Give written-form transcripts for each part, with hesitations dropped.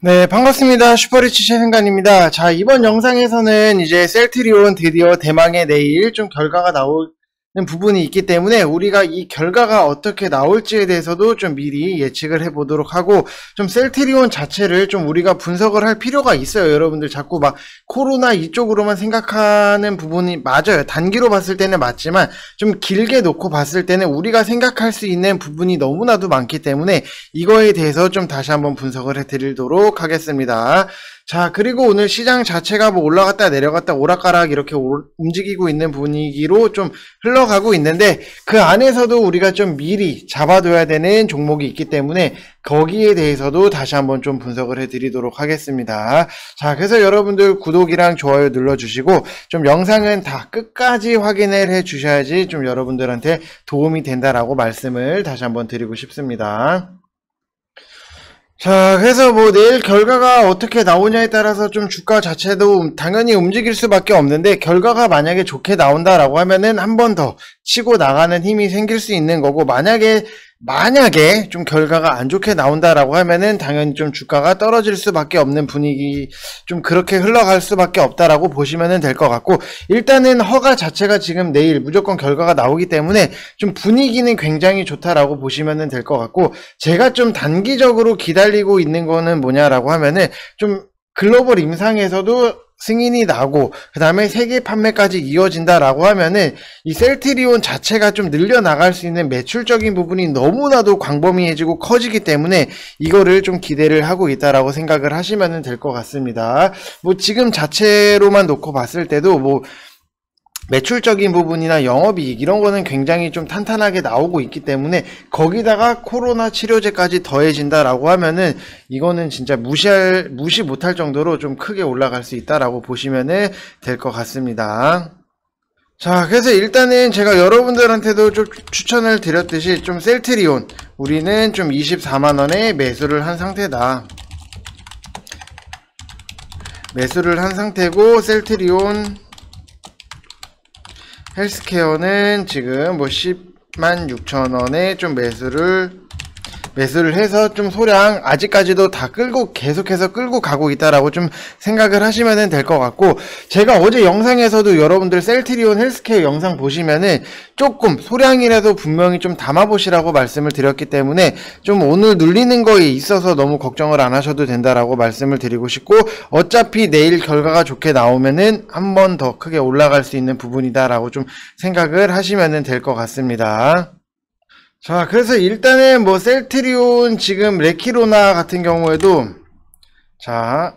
네, 반갑습니다. 슈퍼리치 최승관입니다. 자, 이번 영상에서는 이제 셀트리온 드디어 대망의 내일 좀 결과가 나오는 부분이 있기 때문에 우리가 이 결과가 어떻게 나올지에 대해서도 좀 미리 예측을 해보도록 하고, 좀 셀트리온 자체를 좀 우리가 분석을 할 필요가 있어요. 여러분들 자꾸 막 코로나 이쪽으로만 생각하는 부분이 맞아요. 단기로 봤을 때는 맞지만 좀 길게 놓고 봤을 때는 우리가 생각할 수 있는 부분이 너무나도 많기 때문에 이거에 대해서 좀 다시 한번 분석을 해드리도록 하겠습니다. 자, 그리고 오늘 시장 자체가 뭐 올라갔다 내려갔다 오락가락 이렇게 움직이고 있는 분위기로 좀 흘러가고 있는데, 그 안에서도 우리가 좀 미리 잡아둬야 되는 종목이 있기 때문에 거기에 대해서도 다시 한번 좀 분석을 해드리도록 하겠습니다. 자, 그래서 여러분들 구독이랑 좋아요 눌러주시고 좀 영상은 다 끝까지 확인을 해주셔야지 좀 여러분들한테 도움이 된다라고 말씀을 다시 한번 드리고 싶습니다. 자, 그래서 뭐 내일 결과가 어떻게 나오냐에 따라서 좀 주가 자체도 당연히 움직일 수밖에 없는데, 결과가 만약에 좋게 나온다라고 하면은 한 번 더 치고 나가는 힘이 생길 수 있는 거고, 만약에 좀 결과가 안 좋게 나온다라고 하면은 당연히 좀 주가가 떨어질 수밖에 없는 분위기, 좀 그렇게 흘러갈 수밖에 없다라고 보시면 될 것 같고, 일단은 허가 자체가 지금 내일 무조건 결과가 나오기 때문에 좀 분위기는 굉장히 좋다라고 보시면 될 것 같고, 제가 좀 단기적으로 기다리고 있는 거는 뭐냐라고 하면은 좀 글로벌 임상에서도 승인이 나고 그 다음에 세계 판매까지 이어진다라고 하면은 이 셀트리온 자체가 좀 늘려나갈 수 있는 매출적인 부분이 너무나도 광범위해지고 커지기 때문에 이거를 좀 기대를 하고 있다라고 생각을 하시면 될 것 같습니다. 뭐 지금 자체로만 놓고 봤을 때도 뭐 매출적인 부분이나 영업이익 이런 거는 굉장히 좀 탄탄하게 나오고 있기 때문에, 거기다가 코로나 치료제까지 더해진다라고 하면은 이거는 진짜 무시 못할 정도로 좀 크게 올라갈 수 있다라고 보시면 될 것 같습니다. 자, 그래서 일단은 제가 여러분들한테도 좀 추천을 드렸듯이 좀 셀트리온 우리는 좀 24만원에 매수를 한 상태다. 매수를 한 상태고, 셀트리온 헬스케어는 지금 뭐 106,000원에 좀 매수를 해서 좀 소량 아직까지도 다 계속해서 끌고 가고 있다라고 좀 생각을 하시면 될 것 같고, 제가 어제 영상에서도 여러분들 셀트리온 헬스케어 영상 보시면은 조금 소량이라도 분명히 좀 담아보시라고 말씀을 드렸기 때문에 좀 오늘 눌리는 거에 있어서 너무 걱정을 안 하셔도 된다라고 말씀을 드리고 싶고, 어차피 내일 결과가 좋게 나오면은 한 번 더 크게 올라갈 수 있는 부분이다라고 좀 생각을 하시면 될 것 같습니다. 자, 그래서 일단은 뭐 셀트리온 지금 레키로나 같은 경우에도, 자,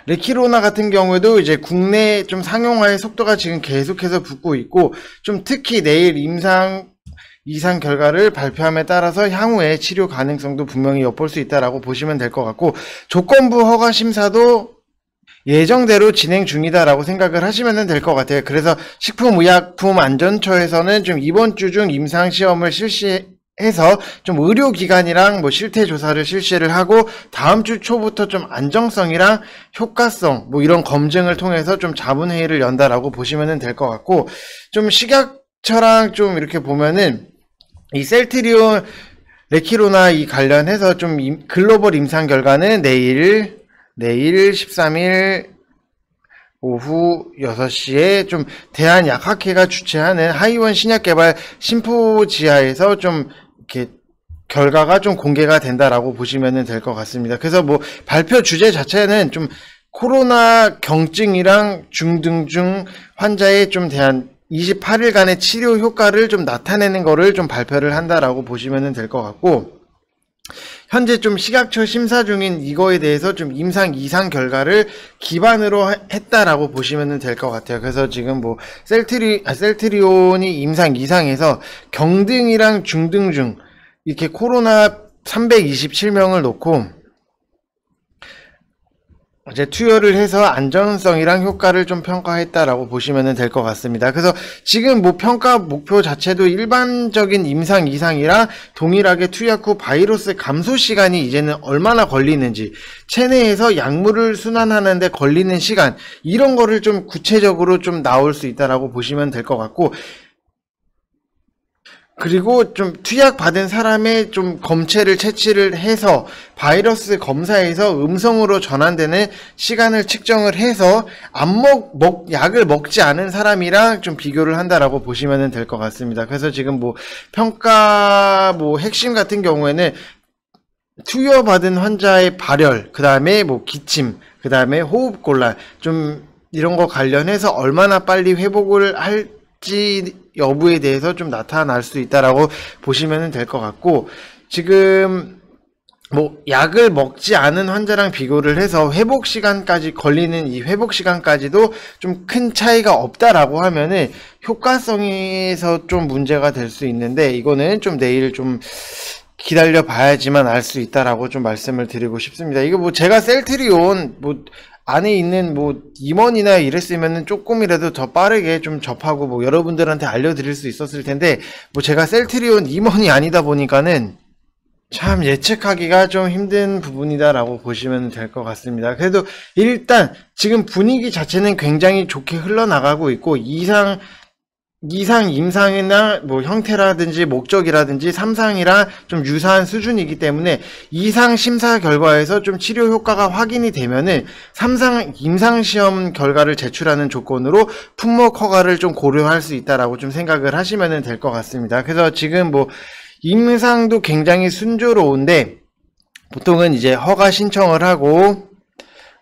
레키로나 같은 경우에도 이제 국내 좀 상용화의 속도가 지금 계속해서 붙고 있고, 좀 특히 내일 이상 결과를 발표함에 따라서 향후에 치료 가능성도 분명히 엿볼 수 있다라고 보시면 될 것 같고, 조건부 허가 심사도 예정대로 진행 중이다라고 생각을 하시면 될 것 같아요. 그래서 식품의약품안전처에서는 좀 이번 주 중 임상시험을 실시해서 좀 의료기관이랑 뭐 실태조사를 실시를 하고, 다음 주 초부터 좀 안정성이랑 효과성 뭐 이런 검증을 통해서 좀 자문회의를 연다라고 보시면 될 것 같고, 좀 식약처랑 좀 이렇게 보면은 이 셀트리온 레키로나 이 관련해서 좀 글로벌 임상 결과는 내일 13일 오후 6시에 좀 대한약학회가 주최하는 하이원 신약개발 심포지아에서 좀 이렇게 결과가 좀 공개가 된다라고 보시면 될 것 같습니다. 그래서 뭐 발표 주제 자체는 좀 코로나 경증이랑 중등중 환자에 좀 대한 28일간의 치료 효과를 좀 나타내는 거를 좀 발표를 한다라고 보시면 될 것 같고, 현재 좀 식약처 심사 중인 이거에 대해서 좀 이상 결과를 기반으로 했다라고 보시면 될 것 같아요. 그래서 지금 뭐 셀트리온이 이상에서 경등이랑 중등중 이렇게 코로나 327명을 놓고 이제 투여를 해서 안전성이랑 효과를 좀 평가했다라고 보시면 될 것 같습니다. 그래서 지금 뭐 평가 목표 자체도 일반적인 임상 이상이랑 동일하게 투약 후 바이러스 감소 시간이 이제는 얼마나 걸리는지, 체내에서 약물을 순환하는데 걸리는 시간, 이런 거를 좀 구체적으로 좀 나올 수 있다라고 보시면 될 것 같고, 그리고 좀 투약 받은 사람의 좀 검체를 채취를 해서 바이러스 검사에서 음성으로 전환되는 시간을 측정을 해서 약을 먹지 않은 사람이랑 좀 비교를 한다라고 보시면 될 것 같습니다. 그래서 지금 뭐 평가 뭐 핵심 같은 경우에는 투여받은 환자의 발열, 그 다음에 뭐 기침, 그 다음에 호흡곤란, 좀 이런 거 관련해서 얼마나 빨리 회복을 할지 여부에 대해서 좀 나타날 수 있다라고 보시면 될 것 같고, 지금 뭐 약을 먹지 않은 환자랑 비교를 해서 회복 시간까지 걸리는 이 회복 시간까지도 좀 큰 차이가 없다라고 하면은 효과성에서 좀 문제가 될 수 있는데, 이거는 좀 내일 좀 기다려 봐야지만 알 수 있다라고 좀 말씀을 드리고 싶습니다. 이거 뭐 제가 셀트리온 뭐 안에 있는 뭐 임원이나 이랬으면은 조금이라도 더 빠르게 좀 접하고 뭐 여러분들한테 알려드릴 수 있었을 텐데, 뭐 제가 셀트리온 임원이 아니다 보니까는 참 예측하기가 좀 힘든 부분이다라고 보시면 될 것 같습니다. 그래도 일단 지금 분위기 자체는 굉장히 좋게 흘러나가고 있고, 임상이나 뭐 형태라든지 목적이라든지 3상이랑 좀 유사한 수준이기 때문에 2상 심사 결과에서 좀 치료 효과가 확인이 되면은 3상 임상시험 결과를 제출하는 조건으로 품목 허가를 좀 고려할 수 있다라고 좀 생각을 하시면 될 것 같습니다. 그래서 지금 뭐 임상도 굉장히 순조로운데, 보통은 이제 허가 신청을 하고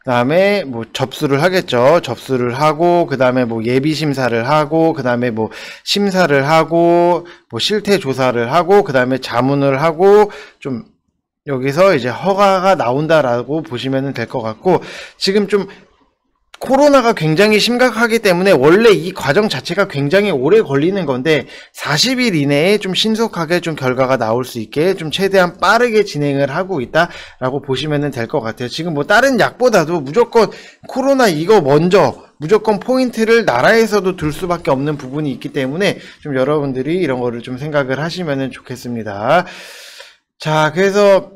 그 다음에 뭐 접수를 하겠죠. 접수를 하고, 그 다음에 뭐 예비 심사를 하고, 그 다음에 뭐 심사를 하고, 뭐 실태 조사를 하고, 그 다음에 자문을 하고, 좀 여기서 이제 허가가 나온다라고 보시면 될 것 같고, 지금 좀 코로나가 굉장히 심각하기 때문에 원래 이 과정 자체가 굉장히 오래 걸리는 건데 40일 이내에 좀 신속하게 좀 결과가 나올 수 있게 좀 최대한 빠르게 진행을 하고 있다라고 보시면 될 것 같아요. 지금 뭐 다른 약보다도 무조건 코로나 이거 먼저 무조건 포인트를 나라에서도 둘 수밖에 없는 부분이 있기 때문에 좀 여러분들이 이런 거를 좀 생각을 하시면 좋겠습니다. 자, 그래서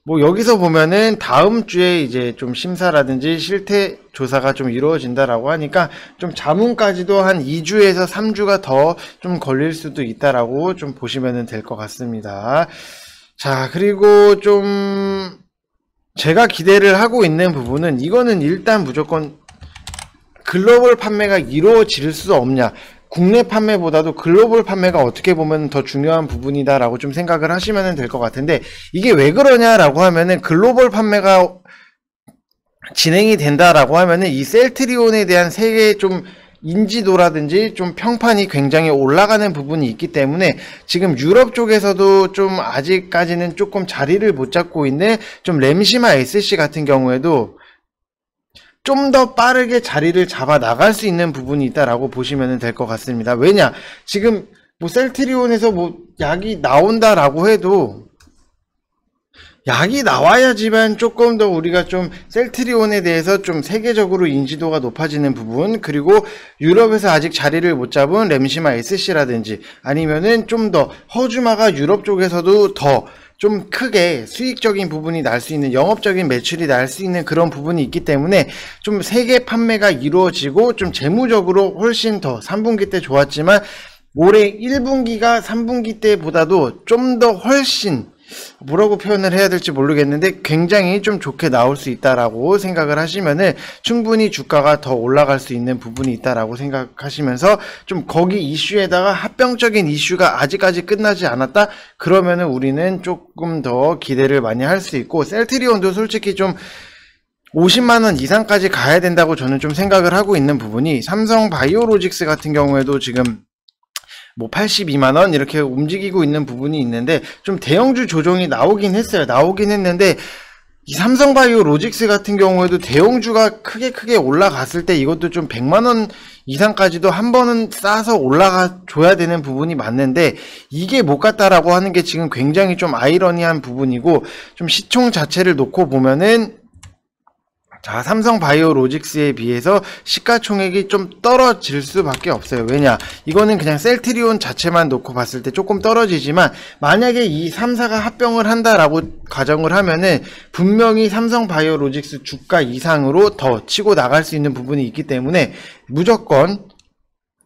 뭐 여기서 보면은 다음 주에 이제 좀 심사라든지 실태 조사가 좀 이루어진다라고 하니까 좀 자문까지도 한 2주에서 3주가 더 좀 걸릴 수도 있다라고 좀 보시면 될 것 같습니다. 자, 그리고 좀 제가 기대를 하고 있는 부분은, 이거는 일단 무조건 글로벌 판매가 이루어질 수 없냐, 국내 판매보다도 글로벌 판매가 어떻게 보면 더 중요한 부분이다라고 좀 생각을 하시면 될 것 같은데, 이게 왜 그러냐라고 하면은 글로벌 판매가 진행이 된다라고 하면은 이 셀트리온에 대한 세계 좀 인지도라든지 좀 평판이 굉장히 올라가는 부분이 있기 때문에, 지금 유럽 쪽에서도 좀 아직까지는 조금 자리를 못 잡고 있는 좀 램시마 SC 같은 경우에도 좀 더 빠르게 자리를 잡아 나갈 수 있는 부분이 있다라고 보시면 될 것 같습니다. 왜냐, 지금 뭐 셀트리온에서 뭐 약이 나온다라고 해도 약이 나와야지만 조금 더 우리가 좀 셀트리온에 대해서 좀 세계적으로 인지도가 높아지는 부분, 그리고 유럽에서 아직 자리를 못 잡은 램시마 SC라든지 아니면은 좀 더 허주마가 유럽 쪽에서도 더 좀 크게 수익적인 부분이 날 수 있는, 영업적인 매출이 날 수 있는 그런 부분이 있기 때문에 좀 세계 판매가 이루어지고 좀 재무적으로 훨씬 더 3분기 때 좋았지만 올해 1분기가 3분기 때보다도 좀 더 훨씬, 뭐라고 표현을 해야 될지 모르겠는데 굉장히 좀 좋게 나올 수 있다라고 생각을 하시면은 충분히 주가가 더 올라갈 수 있는 부분이 있다라고 생각하시면서, 좀 거기 이슈에다가 합병적인 이슈가 아직까지 끝나지 않았다 그러면은 우리는 조금 더 기대를 많이 할 수 있고, 셀트리온도 솔직히 좀 50만원 이상까지 가야 된다고 저는 좀 생각을 하고 있는 부분이, 삼성 바이오로직스 같은 경우에도 지금 뭐 82만원 이렇게 움직이고 있는 부분이 있는데, 좀 대형주 조정이 나오긴 했어요. 나오긴 했는데 이 삼성바이오로직스 같은 경우에도 대형주가 크게 올라갔을 때 이것도 좀 100만원 이상까지도 한 번은 싸서 올라가 줘야 되는 부분이 맞는데, 이게 못 갔다라고 하는 게 지금 굉장히 좀 아이러니한 부분이고, 좀 시총 자체를 놓고 보면은 자, 삼성바이오로직스에 비해서 시가총액이 좀 떨어질 수밖에 없어요. 왜냐, 이거는 그냥 셀트리온 자체만 놓고 봤을 때 조금 떨어지지만, 만약에 이 3사가 합병을 한다라고 가정을 하면은 분명히 삼성바이오로직스 주가 이상으로 더 치고 나갈 수 있는 부분이 있기 때문에 무조건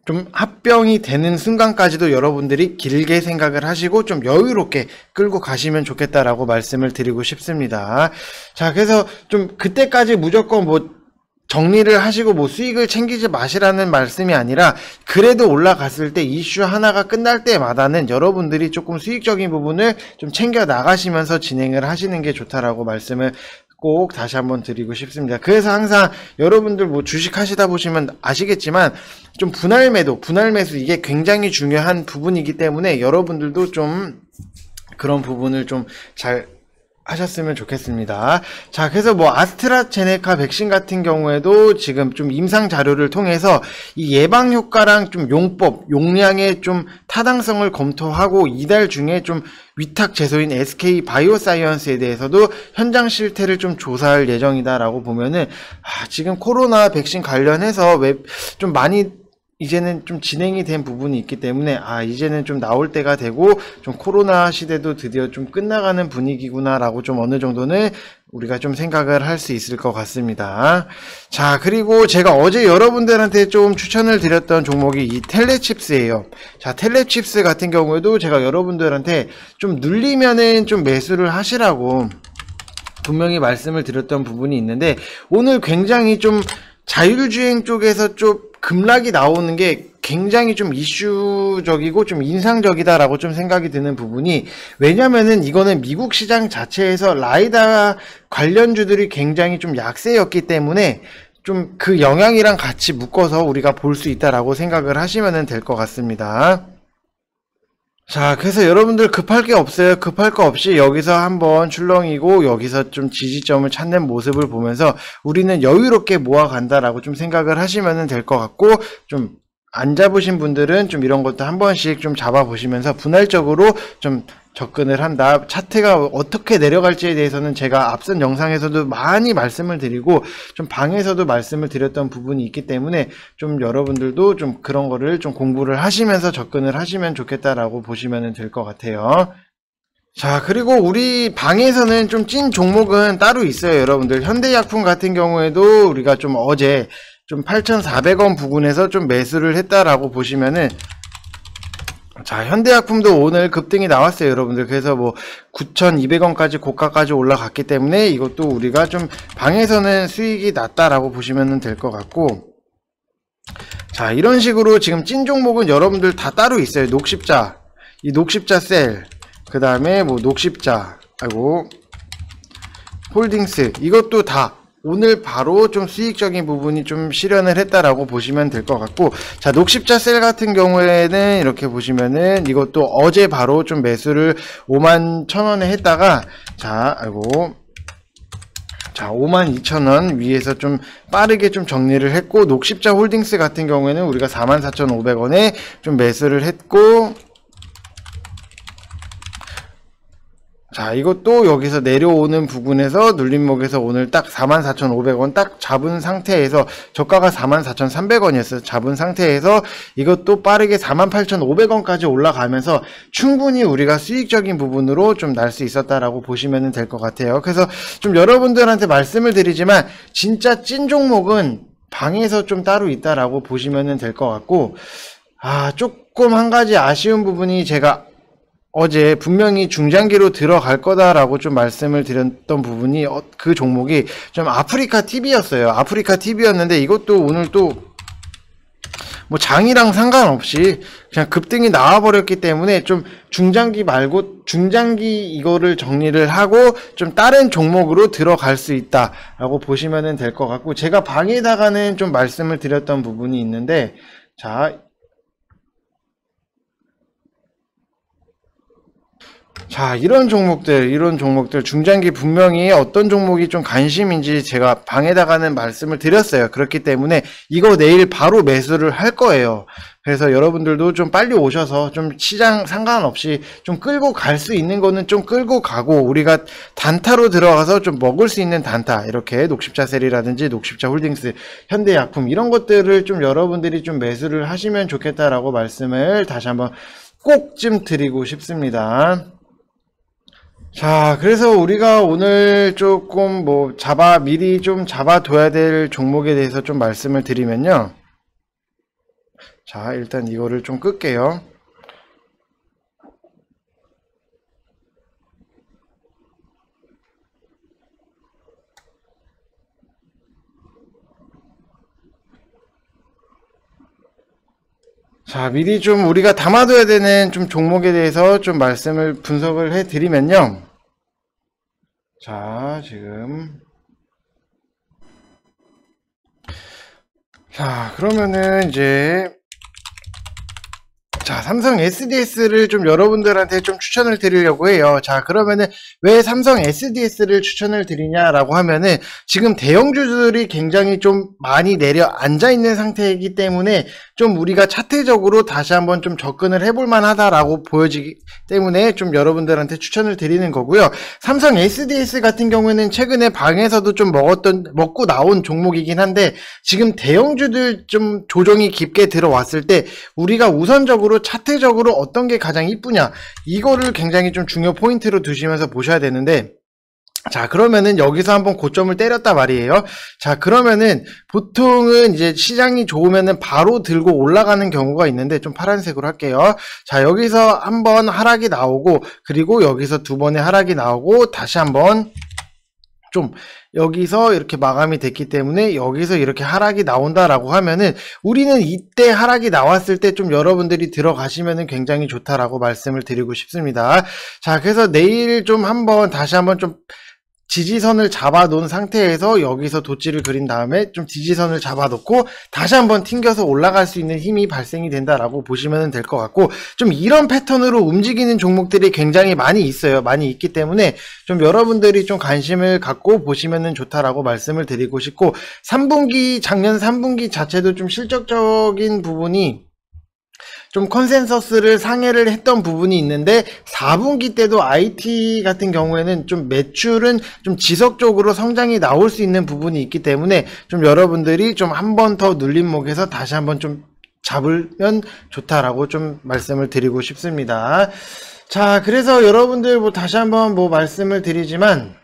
좀 합병이 되는 순간까지도 여러분들이 길게 생각을 하시고 좀 여유롭게 끌고 가시면 좋겠다라고 말씀을 드리고 싶습니다. 자, 그래서 좀 그때까지 무조건 뭐 정리를 하시고 뭐 수익을 챙기지 마시라는 말씀이 아니라, 그래도 올라갔을 때 이슈 하나가 끝날 때마다는 여러분들이 조금 수익적인 부분을 좀 챙겨 나가시면서 진행을 하시는 게 좋다라고 말씀을 꼭 다시 한번 드리고 싶습니다. 그래서 항상 여러분들 뭐 주식 하시다 보시면 아시겠지만 좀 분할 매수 이게 굉장히 중요한 부분이기 때문에 여러분들도 좀 그런 부분을 좀 잘 하셨으면 좋겠습니다. 자, 그래서 뭐 아스트라제네카 백신 같은 경우에도 지금 좀 임상 자료를 통해서 이 예방 효과랑 좀 용량의 좀 타당성을 검토하고 이달 중에 좀 위탁 제소인 SK 바이오사이언스에 대해서도 현장 실태를 좀 조사할 예정이다라고 보면은, 지금 코로나 백신 관련해서 좀 많이 이제는 좀 진행이 된 부분이 있기 때문에 이제는 좀 나올 때가 되고 좀 코로나 시대도 드디어 좀 끝나가는 분위기구나 라고 좀 어느 정도는 우리가 좀 생각을 할 수 있을 것 같습니다. 자, 그리고 제가 어제 여러분들한테 좀 추천을 드렸던 종목이 이 텔레칩스예요. 자, 텔레칩스 같은 경우에도 제가 여러분들한테 좀 눌리면은 좀 매수를 하시라고 분명히 말씀을 드렸던 부분이 있는데, 오늘 굉장히 좀 자율주행 쪽에서 좀 급락이 나오는 게 굉장히 좀 이슈적이고 좀 인상적이다라고 좀 생각이 드는 부분이, 왜냐면은 이거는 미국 시장 자체에서 라이다 관련주들이 굉장히 좀 약세였기 때문에 좀 그 영향이랑 같이 묶어서 우리가 볼 수 있다라고 생각을 하시면 될 것 같습니다. 자, 그래서 여러분들 급할 게 없어요. 급할 거 없이 여기서 한번 출렁이고 여기서 좀 지지점을 찾는 모습을 보면서 우리는 여유롭게 모아간다라고 좀 생각을 하시면 될 것 같고, 좀 안 잡으신 분들은 좀 이런 것도 한 번씩 좀 잡아보시면서 분할적으로 좀 접근을 한다. 차트가 어떻게 내려갈지에 대해서는 제가 앞선 영상에서도 많이 말씀을 드리고 좀 방에서도 말씀을 드렸던 부분이 있기 때문에 좀 여러분들도 좀 그런 거를 좀 공부를 하시면서 접근을 하시면 좋겠다라고 보시면 될 것 같아요. 자, 그리고 우리 방에서는 좀 찐 종목은 따로 있어요. 여러분들 현대약품 같은 경우에도 우리가 좀 어제 좀 8,400원 부근에서 좀 매수를 했다라고 보시면은, 자, 현대약품도 오늘 급등이 나왔어요, 여러분들. 그래서 뭐 9,200원까지 고가까지 올라갔기 때문에 이것도 우리가 좀 방에서는 수익이 났다라고 보시면 될 것 같고, 자, 이런 식으로 지금 찐 종목은 여러분들 다 따로 있어요. 녹십자, 이 녹십자 셀, 그 다음에 뭐 녹십자, 홀딩스, 이것도 다 오늘 바로 좀 수익적인 부분이 좀 실현을 했다라고 보시면 될 것 같고, 자, 녹십자 셀 같은 경우에는 이렇게 보시면은 이것도 어제 바로 좀 매수를 51,000원에 했다가, 자, 52,000원 위에서 좀 빠르게 좀 정리를 했고, 녹십자 홀딩스 같은 경우에는 우리가 44,500원에 좀 매수를 했고, 자, 이것도 여기서 내려오는 부분에서 눌림목에서 오늘 딱 44,500원 딱 잡은 상태에서, 저가가 44,300원이었어요. 잡은 상태에서 이것도 빠르게 48,500원까지 올라가면서 충분히 우리가 수익적인 부분으로 좀 날 수 있었다라고 보시면 될 것 같아요. 그래서 좀 여러분들한테 말씀을 드리지만 진짜 찐 종목은 방에서 좀 따로 있다라고 보시면 될 것 같고, 조금 한 가지 아쉬운 부분이, 제가 어제 분명히 중장기로 들어갈 거다라고 좀 말씀을 드렸던 부분이 그 종목이 좀 아프리카 TV였어요. 아프리카 TV였는데 이것도 오늘 또 뭐 장이랑 상관없이 그냥 급등이 나와버렸기 때문에 좀 중장기 말고 중장기 이거를 정리를 하고 좀 다른 종목으로 들어갈 수 있다라고 보시면 될 것 같고, 제가 방에다가는 좀 말씀을 드렸던 부분이 있는데, 자, 이런 종목들 중장기 분명히 어떤 종목이 좀 관심인지 제가 방에다가는 말씀을 드렸어요. 그렇기 때문에 이거 내일 바로 매수를 할 거예요. 그래서 여러분들도 좀 빨리 오셔서 좀 시장 상관없이 좀 끌고 갈 수 있는 거는 좀 끌고 가고, 우리가 단타로 들어가서 좀 먹을 수 있는 단타, 이렇게 녹십자 셀이라든지 녹십자 홀딩스, 현대약품 이런 것들을 좀 여러분들이 좀 매수를 하시면 좋겠다라고 말씀을 다시 한번 꼭 좀 드리고 싶습니다. 자, 그래서 우리가 오늘 조금 뭐 미리 좀 잡아둬야 될 종목에 대해서 좀 말씀을 드리면요. 자, 일단 이거를 좀 끌게요. 자, 미리 좀 우리가 담아둬야 되는 좀 종목에 대해서 좀 분석을 해 드리면요. 자, 자, 그러면은 이제 자, 삼성 SDS를 좀 여러분들한테 좀 추천을 드리려고 해요. 자, 그러면은 왜 삼성 SDS를 추천을 드리냐라고 하면은 지금 대형주들이 굉장히 좀 많이 내려 앉아 있는 상태이기 때문에 좀 우리가 차트적으로 다시 한번 좀 접근을 해볼 만하다라고 보여지기 때문에 좀 여러분들한테 추천을 드리는 거고요. 삼성 SDS 같은 경우에는 최근에 방에서도 좀 먹고 나온 종목이긴 한데 지금 대형주들 좀 조정이 깊게 들어왔을 때 우리가 우선적으로 차트적으로 어떤 게 가장 이쁘냐 이거를 굉장히 좀 중요 포인트로 두시면서 보셔야 되는데 자, 그러면은 여기서 한번 고점을 때렸다 말이에요. 자, 그러면은 보통은 이제 시장이 좋으면은 바로 들고 올라가는 경우가 있는데 좀 파란색으로 할게요. 자, 여기서 한번 하락이 나오고 그리고 여기서 두 번의 하락이 나오고 다시 한번 좀 여기서 이렇게 마감이 됐기 때문에 여기서 이렇게 하락이 나온다라고 하면은 우리는 이때 하락이 나왔을 때 좀 여러분들이 들어가시면은 굉장히 좋다라고 말씀을 드리고 싶습니다. 자, 그래서 내일 좀 다시 한번 좀 지지선을 잡아 놓은 상태에서 여기서 도치를 그린 다음에 좀 지지선을 잡아 놓고 다시 한번 튕겨서 올라갈 수 있는 힘이 발생이 된다라고 보시면 될 것 같고 좀 이런 패턴으로 움직이는 종목들이 굉장히 많이 있어요. 많이 있기 때문에 좀 여러분들이 좀 관심을 갖고 보시면 좋다라고 말씀을 드리고 싶고 작년 3분기 자체도 좀 실적적인 부분이 좀 컨센서스를 상회를 했던 부분이 있는데 4분기 때도 IT 같은 경우에는 좀 매출은 좀 지속적으로 성장이 나올 수 있는 부분이 있기 때문에 좀 여러분들이 좀 한 번 더 눌림목에서 다시 한번 좀 잡으면 좋다라고 좀 말씀을 드리고 싶습니다. 자, 그래서 여러분들 다시 한번 말씀을 드리지만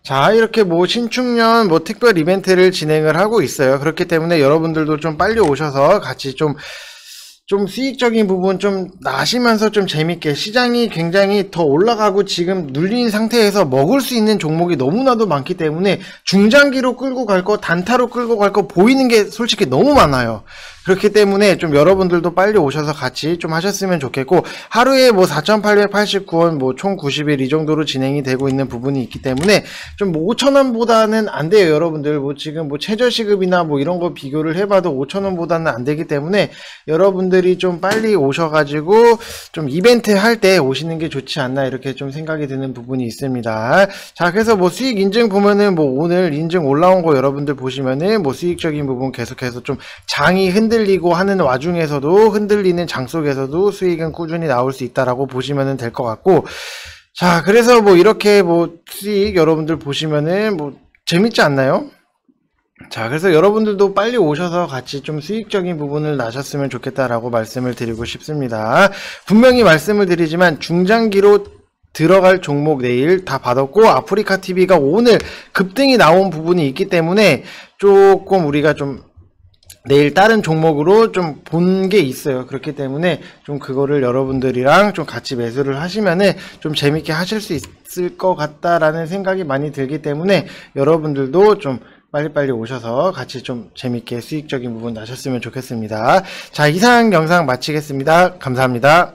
자, 이렇게 신축년 특별 이벤트를 진행을 하고 있어요. 그렇기 때문에 여러분들도 좀 빨리 오셔서 같이 좀 수익적인 부분 좀 나시면서 좀 재밌게 시장이 굉장히 더 올라가고 지금 눌린 상태에서 먹을 수 있는 종목이 너무나도 많기 때문에 중장기로 끌고 갈 거, 단타로 끌고 갈 거 보이는 게 솔직히 너무 많아요. 그렇기 때문에 좀 여러분들도 빨리 오셔서 같이 좀 하셨으면 좋겠고 하루에 4,889원 총 90일 이 정도로 진행이 되고 있는 부분이 있기 때문에 좀 5,000원보다는 안 돼요. 여러분들 지금 최저시급이나 이런 거 비교를 해봐도 5,000원보다는 안 되기 때문에 여러분들이 좀 빨리 오셔가지고 좀 이벤트 할 때 오시는 게 좋지 않나 이렇게 좀 생각이 드는 부분이 있습니다. 자, 그래서 수익 인증 보면은 오늘 인증 올라온 거 여러분들 보시면은 수익적인 부분 계속해서 좀 장이 흔들리고 하는 와중에서도 흔들리는 장 속에서도 수익은 꾸준히 나올 수 있다라고 보시면 될 것 같고 자, 그래서 이렇게 수익 여러분들 보시면은 재밌지 않나요? 자, 그래서 여러분들도 빨리 오셔서 같이 좀 수익적인 부분을 나셨으면 좋겠다라고 말씀을 드리고 싶습니다. 분명히 말씀을 드리지만 중장기로 들어갈 종목 내일 다 받았고 아프리카TV가 오늘 급등이 나온 부분이 있기 때문에 조금 우리가 좀 내일 다른 종목으로 좀 본 게 있어요. 그렇기 때문에 좀 그거를 여러분들이랑 좀 같이 매수를 하시면은 좀 재밌게 하실 수 있을 것 같다라는 생각이 많이 들기 때문에 여러분들도 좀 빨리빨리 오셔서 같이 좀 재밌게 수익적인 부분 나셨으면 좋겠습니다. 자, 이상 영상 마치겠습니다. 감사합니다.